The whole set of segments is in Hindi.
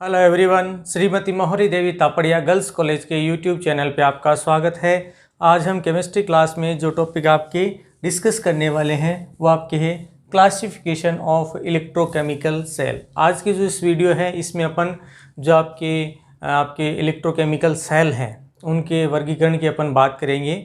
हेलो एवरीवन, श्रीमती मोहरी देवी तापड़िया गर्ल्स कॉलेज के यूट्यूब चैनल पे आपका स्वागत है। आज हम केमिस्ट्री क्लास में जो टॉपिक आपके डिस्कस करने वाले हैं वो आपके है क्लासिफिकेशन ऑफ इलेक्ट्रोकेमिकल सेल। आज की जो इस वीडियो है इसमें अपन जो आपके इलेक्ट्रोकेमिकल सेल हैं उनके वर्गीकरण की अपन बात करेंगे।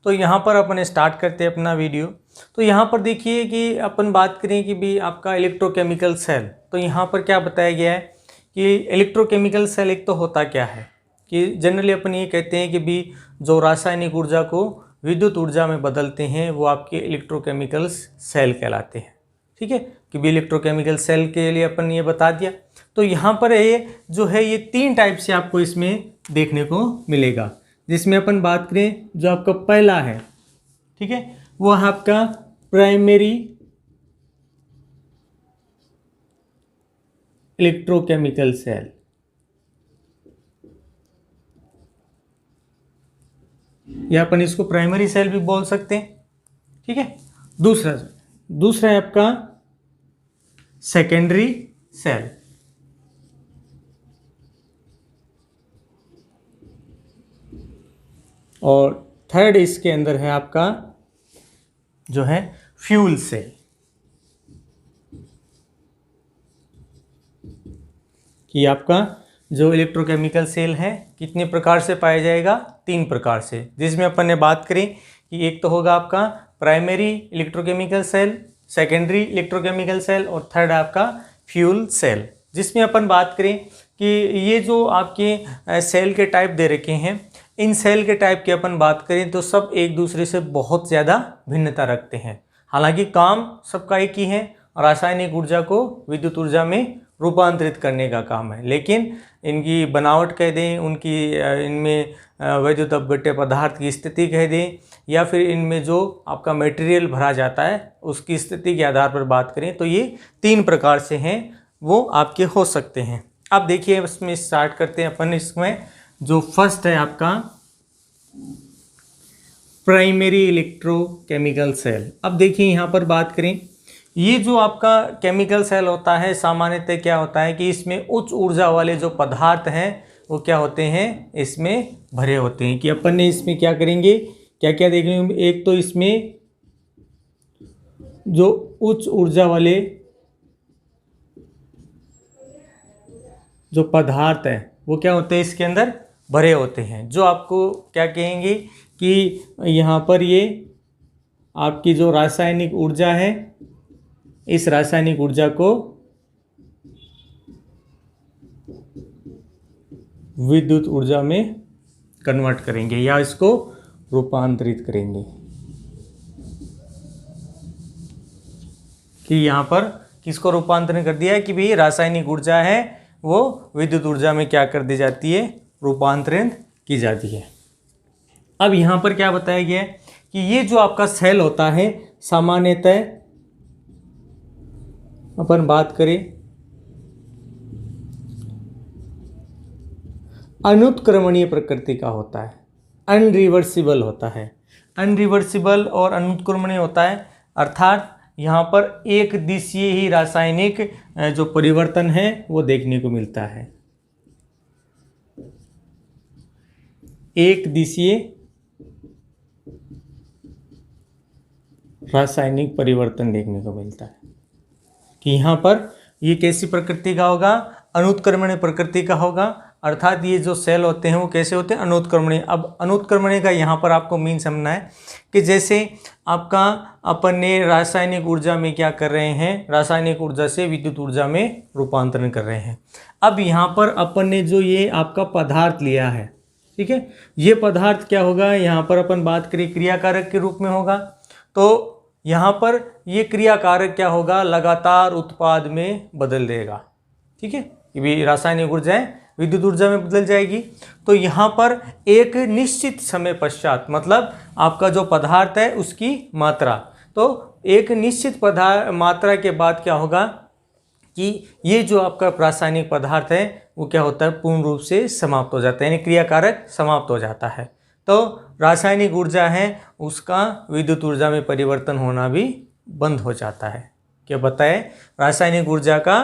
तो यहाँ पर अपन स्टार्ट करते हैं अपना वीडियो। तो यहाँ पर देखिए कि अपन बात करें कि भी आपका इलेक्ट्रोकेमिकल सेल, तो यहाँ पर क्या बताया गया है कि इलेक्ट्रोकेमिकल सेल एक तो होता क्या है कि जनरली अपन ये कहते हैं कि भी जो रासायनिक ऊर्जा को विद्युत ऊर्जा में बदलते हैं वो आपके इलेक्ट्रोकेमिकल सेल कहलाते हैं। ठीक है कि भी इलेक्ट्रोकेमिकल सेल के लिए अपन ये बता दिया। तो यहाँ पर ये जो है ये तीन टाइप से आपको इसमें देखने को मिलेगा, जिसमें अपन बात करें जो आपका पहला है, ठीक है, वो है आपका प्राइमरी इलेक्ट्रोकेमिकल सेल। या अपन इसको प्राइमरी सेल भी बोल सकते हैं। ठीक है, दूसरा है आपका सेकेंडरी सेल। और थर्ड इसके अंदर है आपका जो है फ्यूल सेल, कि आपका जो इलेक्ट्रोकेमिकल सेल है कितने प्रकार से पाया जाएगा, तीन प्रकार से, जिसमें अपन ने बात करी कि एक तो होगा आपका primary electrochemical cell, secondary electrochemical cell और थर्ड आपका फ्यूल सेल। जिसमें अपन बात करें कि ये जो आपके सेल के टाइप दे रखे हैं, इन सेल के टाइप की अपन बात करें तो सब एक दूसरे से बहुत ज़्यादा भिन्नता रखते हैं। हालांकि काम सबका एक ही है, रासायनिक ऊर्जा को विद्युत ऊर्जा में रूपांतरित करने का काम है, लेकिन इनकी बनावट कह दें, उनकी इनमें वैद्युत अपघट्य पदार्थ की स्थिति कह दें, या फिर इनमें जो आपका मटेरियल भरा जाता है उसकी स्थिति के आधार पर बात करें तो ये तीन प्रकार से हैं, वो आपके हो सकते हैं। अब देखिए इसमें स्टार्ट करते हैं अपन। इसमें जो फर्स्ट है आपका प्राइमरी इलेक्ट्रोकेमिकल सेल। अब देखिए यहाँ पर बात करें, ये जो आपका केमिकल सेल होता है सामान्यतः क्या होता है कि इसमें उच्च ऊर्जा वाले जो पदार्थ हैं वो क्या होते हैं, इसमें भरे होते हैं। कि अपन ने इसमें क्या करेंगे, क्या क्या देखेंगे, एक तो इसमें जो उच्च ऊर्जा वाले जो पदार्थ हैं वो क्या होते हैं, इसके अंदर भरे होते हैं। जो आपको क्या कहेंगे कि यहाँ पर ये आपकी जो रासायनिक ऊर्जा है, इस रासायनिक ऊर्जा को विद्युत ऊर्जा में कन्वर्ट करेंगे या इसको रूपांतरित करेंगे। कि यहाँ पर किसको रूपांतरण कर दिया है कि भाई रासायनिक ऊर्जा है वो विद्युत ऊर्जा में क्या कर दी जाती है, रूपांतरित की जाती है। अब यहाँ पर क्या बताया गया है कि ये जो आपका सेल होता है सामान्यतः अपन बात करें अनुत्क्रमणीय प्रकृति का होता है, अनरिवर्सिबल होता है। अनरिवर्सिबल और अनुत्क्रमणीय होता है, अर्थात यहाँ पर एक दिशीय ही रासायनिक जो परिवर्तन है वो देखने को मिलता है। एक दिशीय रासायनिक परिवर्तन देखने को मिलता है कि यहाँ पर ये कैसी प्रकृति का होगा, अनुत्क्रमणीय प्रकृति का होगा। अर्थात ये जो सेल होते हैं वो कैसे होते हैं, अनुत्क्रमणीय। अब अनुत्क्रमणीय का यहाँ पर आपको मीन समझना है कि जैसे आपका अपन ने रासायनिक ऊर्जा में क्या कर रहे हैं, रासायनिक ऊर्जा से विद्युत ऊर्जा में रूपांतरण कर रहे हैं। अब यहाँ पर अपन ने जो ये आपका पदार्थ लिया है, ठीक है, ये पदार्थ क्या होगा, यहाँ पर अपन बात करें क्रियाकारक के रूप में होगा। तो यहाँ पर ये क्रियाकारक क्या होगा, लगातार उत्पाद में बदल देगा। ठीक है, ये भी रासायनिक ऊर्जा है विद्युत ऊर्जा में बदल जाएगी। तो यहाँ पर एक निश्चित समय पश्चात, मतलब आपका जो पदार्थ है उसकी मात्रा, तो एक निश्चित मात्रा के बाद क्या होगा कि ये जो आपका रासायनिक पदार्थ है वो क्या होता है, पूर्ण रूप से समाप्त हो जाता है, यानी क्रियाकारक समाप्त हो जाता है। तो रासायनिक ऊर्जा है उसका विद्युत ऊर्जा में परिवर्तन होना भी बंद हो जाता है। क्या बताए, रासायनिक ऊर्जा का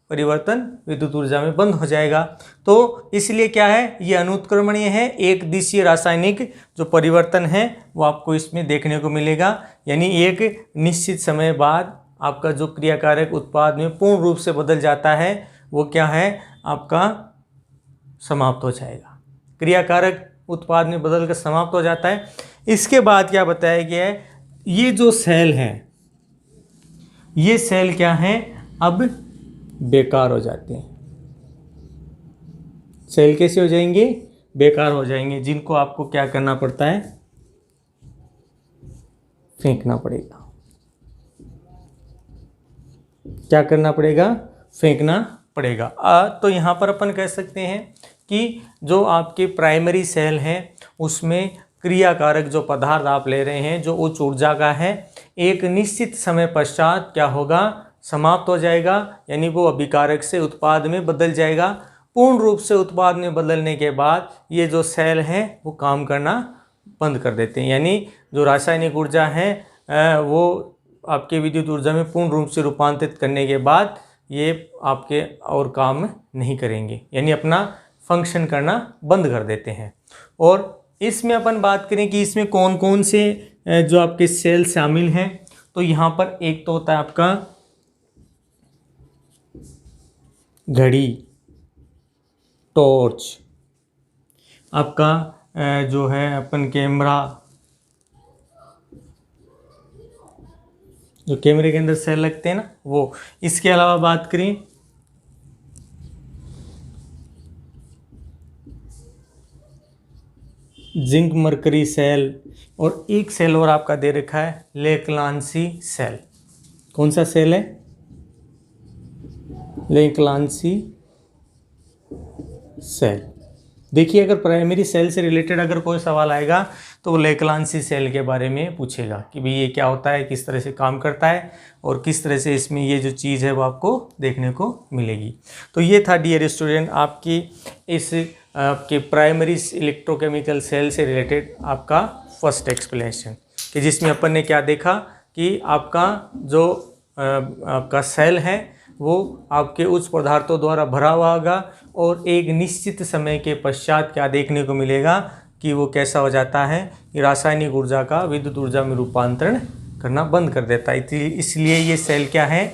परिवर्तन विद्युत ऊर्जा में बंद हो जाएगा। तो इसलिए क्या है, ये अनुत्क्रमणीय है। एक दिशीय रासायनिक जो परिवर्तन है वो आपको इसमें देखने को मिलेगा, यानी एक निश्चित समय बाद आपका जो क्रियाकारक उत्पाद में पूर्ण रूप से बदल जाता है वो क्या है, आपका समाप्त हो जाएगा। क्रियाकारक उत्पाद में बदल कर समाप्त हो जाता है। इसके बाद क्या बताया गया है, ये जो सेल हैं, ये सेल क्या हैं, अब बेकार हो जाते हैं। सेल कैसे हो जाएंगे, बेकार हो जाएंगे, जिनको आपको क्या करना पड़ता है, फेंकना पड़ेगा। क्या करना पड़ेगा, फेंकना पड़ेगा। तो यहाँ पर अपन कह सकते हैं कि जो आपके प्राइमरी सेल हैं उसमें क्रियाकारक जो पदार्थ आप ले रहे हैं जो उच्च ऊर्जा का है, एक निश्चित समय पश्चात क्या होगा, समाप्त हो जाएगा, यानी वो अभिकारक से उत्पाद में बदल जाएगा। पूर्ण रूप से उत्पाद में बदलने के बाद ये जो सेल हैं वो काम करना बंद कर देते हैं, यानी जो रासायनिक ऊर्जा है वो आपके विद्युत ऊर्जा में पूर्ण रूप से रूपांतरित करने के बाद ये आपके और काम नहीं करेंगे, यानी अपना फंक्शन करना बंद कर देते हैं। और इसमें अपन बात करें कि इसमें कौन कौन से जो आपके सेल शामिल हैं, तो यहाँ पर एक तो होता है आपका घड़ी, टॉर्च, आपका जो है अपन कैमरा, जो कैमरे के अंदर सेल लगते हैं ना वो। इसके अलावा बात करें जिंक मरकरी सेल, और एक सेल और आपका दे रखा है लेक्लांसी सेल। कौन सा सेल है, लेक्लांसी सेल। देखिए अगर प्राइमरी सेल से रिलेटेड अगर कोई सवाल आएगा तो वो लेक्लांसी सेल के बारे में पूछेगा कि भाई ये क्या होता है, किस तरह से काम करता है और किस तरह से इसमें ये जो चीज़ है वो आपको देखने को मिलेगी। तो ये था डियर स्टूडेंट आपकी इस आपके प्राइमरी इलेक्ट्रोकेमिकल सेल से रिलेटेड आपका फर्स्ट एक्सप्लेनेशन, कि जिसमें अपन ने क्या देखा कि आपका जो आपका सेल है वो आपके उच्च पदार्थों द्वारा भरा हुआ होगा और एक निश्चित समय के पश्चात क्या देखने को मिलेगा कि वो कैसा हो जाता है कि रासायनिक ऊर्जा का विद्युत ऊर्जा में रूपांतरण करना बंद कर देता है। इसलिए ये सेल क्या है,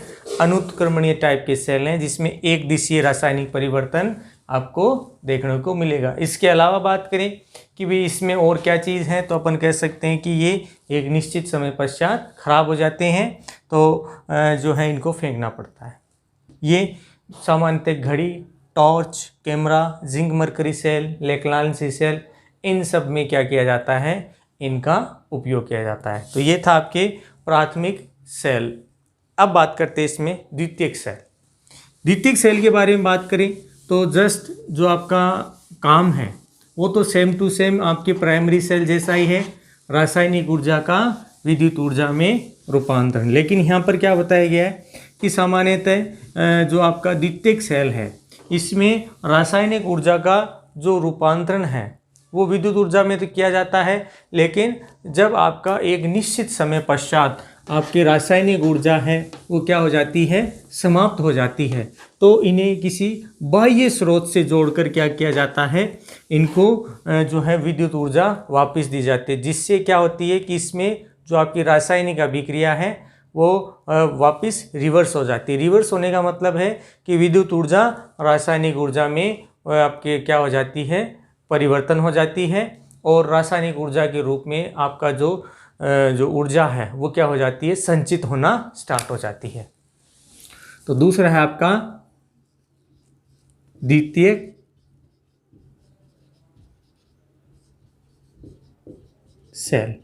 अनुत्क्रमणीय टाइप के सेल हैं जिसमें एक दिशीय रासायनिक परिवर्तन आपको देखने को मिलेगा। इसके अलावा बात करें कि भाई इसमें और क्या चीज़ है, तो अपन कह सकते हैं कि ये एक निश्चित समय पश्चात खराब हो जाते हैं, तो जो है इनको फेंकना पड़ता है। ये सामान्यतः घड़ी, torch, camera, zinc mercury cell, Leclanche cell, इन सब में क्या किया जाता है, इनका उपयोग किया जाता है। तो ये था आपके प्राथमिक सेल। अब बात करते हैं इसमें द्वितीयक सेल। द्वितीयक सेल के बारे में बात करें तो जस्ट जो आपका काम है वो तो सेम टू सेम आपके प्राइमरी सेल जैसा ही है, रासायनिक ऊर्जा का विद्युत ऊर्जा में रूपांतरण। लेकिन यहाँ पर क्या बताया गया है कि सामान्यतः जो आपका द्वितीयक सेल है इसमें रासायनिक ऊर्जा का जो रूपांतरण है वो विद्युत ऊर्जा में तो किया जाता है, लेकिन जब आपका एक निश्चित समय पश्चात आपकी रासायनिक ऊर्जा है वो क्या हो जाती है, समाप्त हो जाती है, तो इन्हें किसी बाह्य स्रोत से जोड़कर क्या किया जाता है, इनको जो है विद्युत ऊर्जा वापस दी जाती है, जिससे क्या होती है कि इसमें जो आपकी रासायनिक अभिक्रिया है वो वापस रिवर्स हो जाती है। रिवर्स होने का मतलब है कि विद्युत ऊर्जा रासायनिक ऊर्जा में आपके क्या हो जाती है, परिवर्तन हो जाती है, और रासायनिक ऊर्जा के रूप में आपका जो ऊर्जा है वो क्या हो जाती है, संचित होना स्टार्ट हो जाती है। तो दूसरा है आपका द्वितीयक सेल,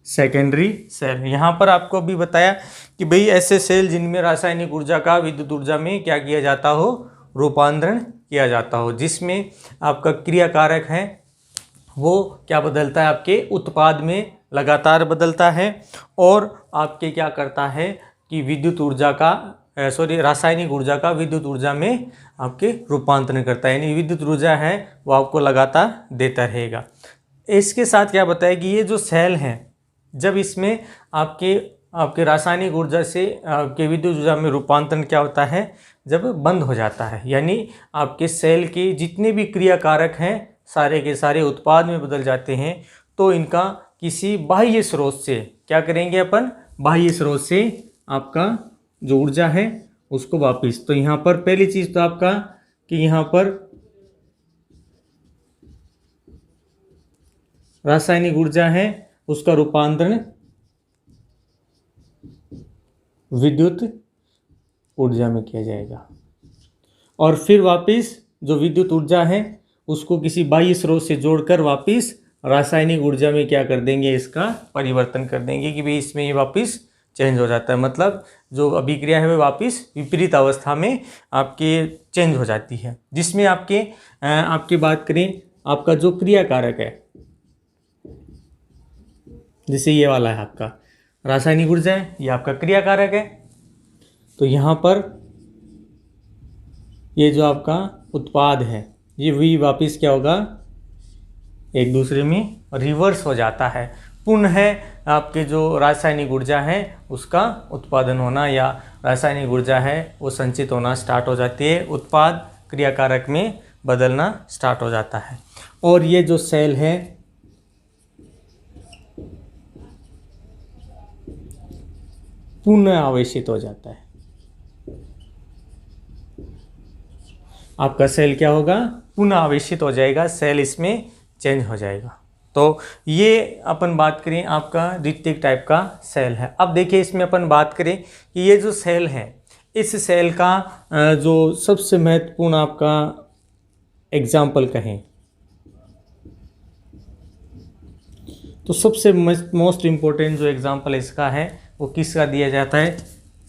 सेकेंडरी सेल। यहाँ पर आपको भी बताया कि भाई ऐसे सेल जिनमें रासायनिक ऊर्जा का विद्युत ऊर्जा में क्या किया जाता हो, रूपांतरण किया जाता हो, जिसमें आपका क्रियाकारक है वो क्या बदलता है, आपके उत्पाद में लगातार बदलता है, और आपके क्या करता है कि विद्युत ऊर्जा का रासायनिक ऊर्जा का विद्युत ऊर्जा में आपके रूपांतरण करता है, यानी विद्युत ऊर्जा है वो आपको लगातार देता रहेगा। इसके साथ क्या बताया कि ये जो सेल हैं जब इसमें आपके आपके रासायनिक ऊर्जा से आपके विद्युत ऊर्जा में रूपांतरण क्या होता है, जब बंद हो जाता है, यानी आपके सेल के जितने भी क्रियाकारक हैं सारे के सारे उत्पाद में बदल जाते हैं। तो इनका किसी बाह्य स्रोत से क्या करेंगे अपन, बाह्य स्रोत से आपका जो ऊर्जा है उसको वापस। तो यहाँ पर पहली चीज़ तो आपका कि यहाँ पर रासायनिक ऊर्जा है उसका रूपांतरण विद्युत ऊर्जा में किया जाएगा, और फिर वापस जो विद्युत ऊर्जा है उसको किसी बाह्य स्रोत से जोड़कर वापस रासायनिक ऊर्जा में क्या कर देंगे, इसका परिवर्तन कर देंगे कि भाई इसमें ये वापस चेंज हो जाता है। मतलब जो अभिक्रिया है वो वापस विपरीत अवस्था में आपके चेंज हो जाती है, जिसमें आपकी बात करें आपका जो क्रियाकारक है, जैसे ये वाला है आपका रासायनिक ऊर्जा है, ये आपका क्रियाकारक है। तो यहाँ पर ये जो आपका उत्पाद है ये भी वापस क्या होगा, एक दूसरे में रिवर्स हो जाता है। पुनः आपके जो रासायनिक ऊर्जा है उसका उत्पादन होना या रासायनिक ऊर्जा है वो संचित होना स्टार्ट हो जाती है, उत्पाद क्रियाकारक में बदलना स्टार्ट हो जाता है। और ये जो सेल है पुनः आवेशित हो जाता है। आपका सेल क्या होगा, पुनः आवेशित हो जाएगा, सेल इसमें चेंज हो जाएगा। तो ये अपन बात करें आपका द्वितीयक टाइप का सेल है। अब देखिए इसमें अपन बात करें कि ये जो सेल है, इस सेल का जो सबसे महत्वपूर्ण आपका एग्जाम्पल कहें तो सबसे मोस्ट इम्पोर्टेंट जो एग्जाम्पल इसका है वो किसका दिया जाता है,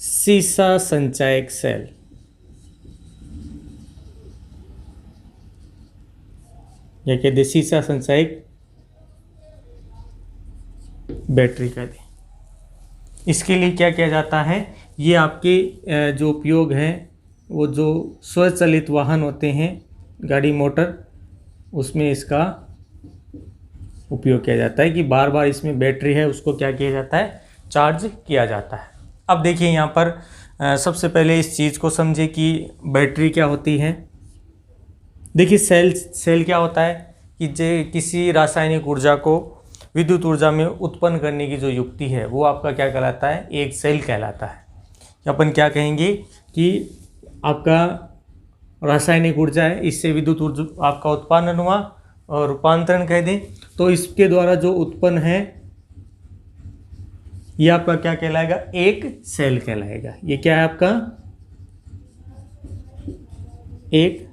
सीसा संचायक सेल। या कहते सीसा संचायक बैटरी का दे। इसके लिए क्या किया जाता है, ये आपके जो उपयोग है वो जो स्वचालित वाहन होते हैं, गाड़ी मोटर, उसमें इसका उपयोग किया जाता है कि बार बार इसमें बैटरी है उसको क्या किया जाता है, चार्ज किया जाता है। अब देखिए यहाँ पर सबसे पहले इस चीज़ को समझे कि बैटरी क्या होती है। देखिए सेल क्या होता है कि किसी रासायनिक ऊर्जा को विद्युत ऊर्जा में उत्पन्न करने की जो युक्ति है वो आपका क्या कहलाता है, एक सेल कहलाता है। अपन क्या कहेंगे कि आपका रासायनिक ऊर्जा है, इससे विद्युत ऊर्जा आपका उत्पादन हुआ और रूपांतरण कह दें, तो इसके द्वारा जो उत्पन्न है ये आपका क्या कहलाएगा, एक सेल कहलाएगा। ये क्या है आपका, एक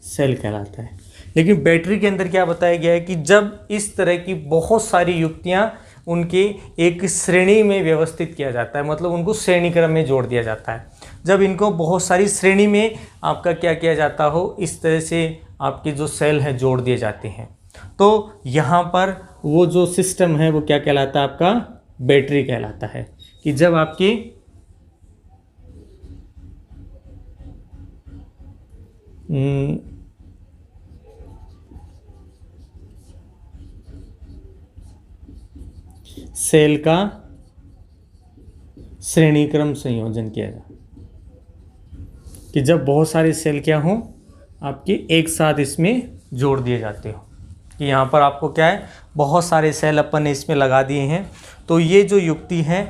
सेल कहलाता है। लेकिन बैटरी के अंदर क्या बताया गया है कि जब इस तरह की बहुत सारी युक्तियां उनके एक श्रेणी में व्यवस्थित किया जाता है, मतलब उनको श्रेणी क्रम में जोड़ दिया जाता है। जब इनको बहुत सारी श्रेणी में आपका क्या किया जाता हो, इस तरह से आपके जो सेल है जोड़ दिए जाते हैं, तो यहाँ पर वो जो सिस्टम है वो क्या कहलाता है, आपका बैटरी कहलाता है। कि जब आपकी सेल का श्रेणीक्रम संयोजन किया जाए, कि जब बहुत सारे सेल क्या हों आपके एक साथ इसमें जोड़ दिए जाते हो, कि यहाँ पर आपको क्या है, बहुत सारे सेल अपन ने इसमें लगा दिए हैं। तो ये जो युक्ति है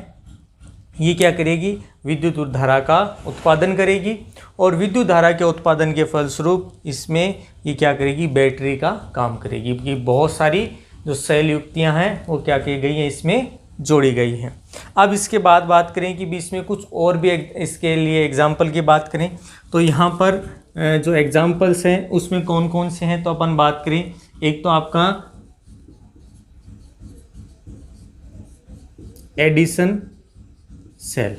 ये क्या करेगी, विद्युत धारा का उत्पादन करेगी, और विद्युत धारा के उत्पादन के फलस्वरूप इसमें ये क्या करेगी, बैटरी का काम करेगी। कि बहुत सारी जो सेल युक्तियाँ हैं वो क्या की गई हैं, इसमें जोड़ी गई हैं। अब इसके बाद बात करें कि भी इसमें कुछ और भी इसके लिए एग्जाम्पल की बात करें तो यहाँ पर जो एग्जाम्पल्स हैं उसमें कौन कौन से हैं, तो अपन बात करें, एक तो आपका एडिशन सेल,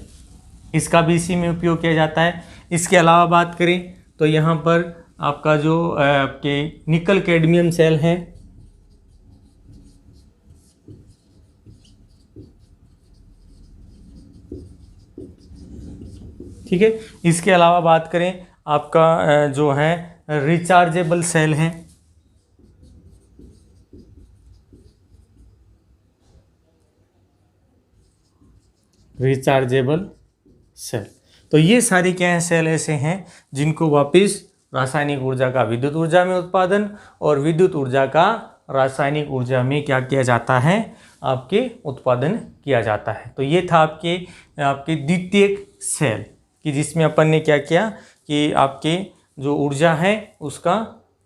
इसका भी इसी में उपयोग किया जाता है। इसके अलावा बात करें तो यहाँ पर आपका जो आपके निकल कैडमियम सेल है, ठीक है। इसके अलावा बात करें आपका जो है रिचार्जेबल सेल है, रिचार्जेबल सेल। तो ये सारी क्या है, सेल ऐसे हैं जिनको वापस रासायनिक ऊर्जा का विद्युत ऊर्जा में उत्पादन और विद्युत ऊर्जा का रासायनिक ऊर्जा में क्या किया जाता है, आपके उत्पादन किया जाता है। तो ये था आपके द्वितीयक सेल कि जिसमें अपन ने क्या किया कि आपके जो ऊर्जा है उसका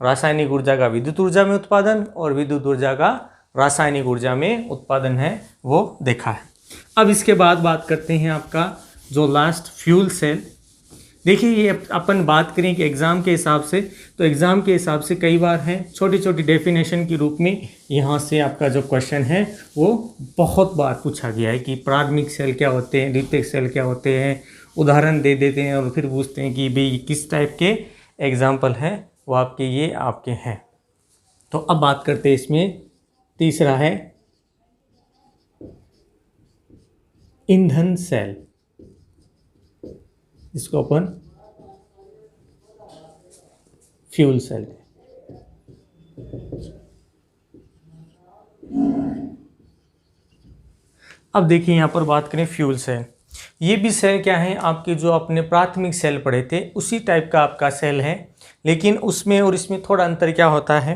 रासायनिक ऊर्जा का विद्युत ऊर्जा में उत्पादन और विद्युत ऊर्जा का रासायनिक ऊर्जा में उत्पादन है वो देखा है। अब इसके बाद बात करते हैं आपका जो लास्ट फ्यूल सेल। देखिए ये अपन बात करें कि एग्ज़ाम के हिसाब से, तो एग्ज़ाम के हिसाब से कई बार है छोटी छोटी डेफिनेशन के रूप में यहाँ से आपका जो क्वेश्चन है वो बहुत बार पूछा गया है कि प्राथमिक सेल क्या होते हैं, द्वितीयक सेल क्या होते हैं, उदाहरण दे देते हैं और फिर पूछते हैं कि भाई किस टाइप के एग्जाम्पल हैं वो आपके हैं। तो अब बात करते हैं इसमें तीसरा है ईंधन सेल, इसको अपन फ्यूल सेल। अब देखिए यहाँ पर बात करें फ्यूल सेल। ये भी सेल क्या है, आपके जो अपने प्राथमिक सेल पढ़े थे उसी टाइप का आपका सेल है, लेकिन उसमें और इसमें थोड़ा अंतर क्या होता है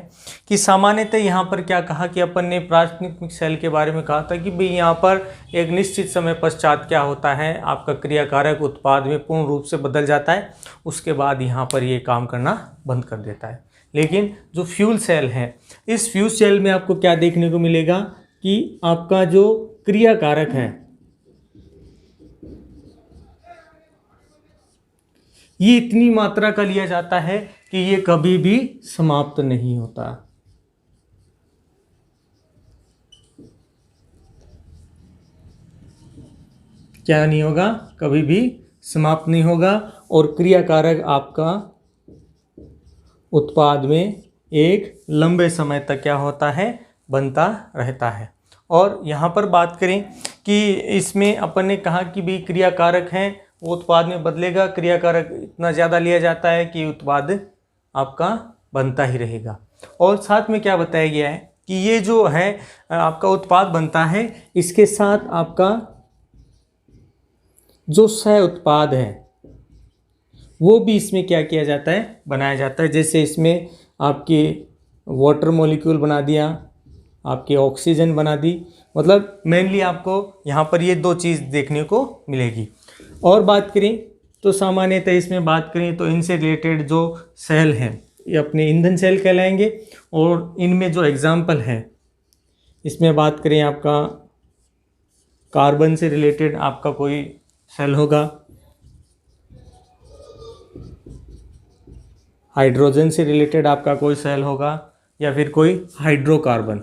कि सामान्यतः यहाँ पर क्या कहा कि अपन ने प्राथमिक सेल के बारे में कहा था कि भाई यहाँ पर एक निश्चित समय पश्चात क्या होता है, आपका क्रियाकारक उत्पाद में पूर्ण रूप से बदल जाता है, उसके बाद यहाँ पर ये काम करना बंद कर देता है। लेकिन जो फ्यूल सेल है, इस फ्यूल सेल में आपको क्या देखने को मिलेगा कि आपका जो क्रियाकारक है ये इतनी मात्रा का लिया जाता है कि ये कभी भी समाप्त नहीं होता। क्या नहीं होगा, कभी भी समाप्त नहीं होगा और क्रियाकारक आपका उत्पाद में एक लंबे समय तक क्या होता है, बनता रहता है। और यहाँ पर बात करें कि इसमें अपन ने कहा कि भी क्रियाकारक हैं वो उत्पाद में बदलेगा, क्रियाकारक इतना ज़्यादा लिया जाता है कि उत्पाद आपका बनता ही रहेगा। और साथ में क्या बताया गया है कि ये जो है आपका उत्पाद बनता है, इसके साथ आपका जो सह उत्पाद है वो भी इसमें क्या किया जाता है, बनाया जाता है। जैसे इसमें आपके वाटर मॉलिक्यूल बना दिया, आपके ऑक्सीजन बना दी, मतलब मेनली आपको यहाँ पर ये दो चीज़ देखने को मिलेगी। और बात करें तो सामान्यतः इसमें बात करें तो इनसे रिलेटेड जो सेल हैं ये अपने ईंधन सेल कहलाएंगे। और इनमें जो एग्जाम्पल है इसमें बात करें आपका कार्बन से रिलेटेड आपका कोई सेल होगा, हाइड्रोजन से रिलेटेड आपका कोई सेल होगा, या फिर कोई हाइड्रोकार्बन,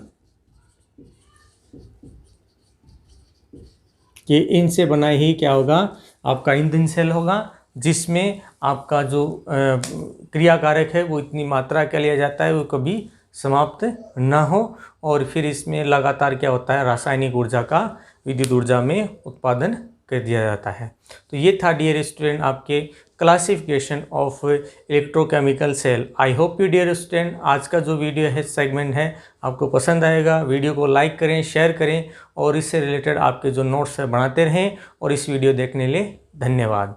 कि इनसे बना ही क्या होगा, आपका ईंधन सेल होगा, जिसमें आपका जो क्रियाकारक है वो इतनी मात्रा का लिया जाता है वो कभी समाप्त ना हो, और फिर इसमें लगातार क्या होता है, रासायनिक ऊर्जा का विद्युत ऊर्जा में उत्पादन कर दिया जाता है। तो ये था डियर स्टूडेंट आपके classification of electrochemical cell. I hope you dear student आज का जो वीडियो है सेगमेंट है आपको पसंद आएगा। वीडियो को लाइक करें, शेयर करें और इससे रिलेटेड आपके जो नोट्स है बनाते रहें। और इस वीडियो देखने के लिए धन्यवाद।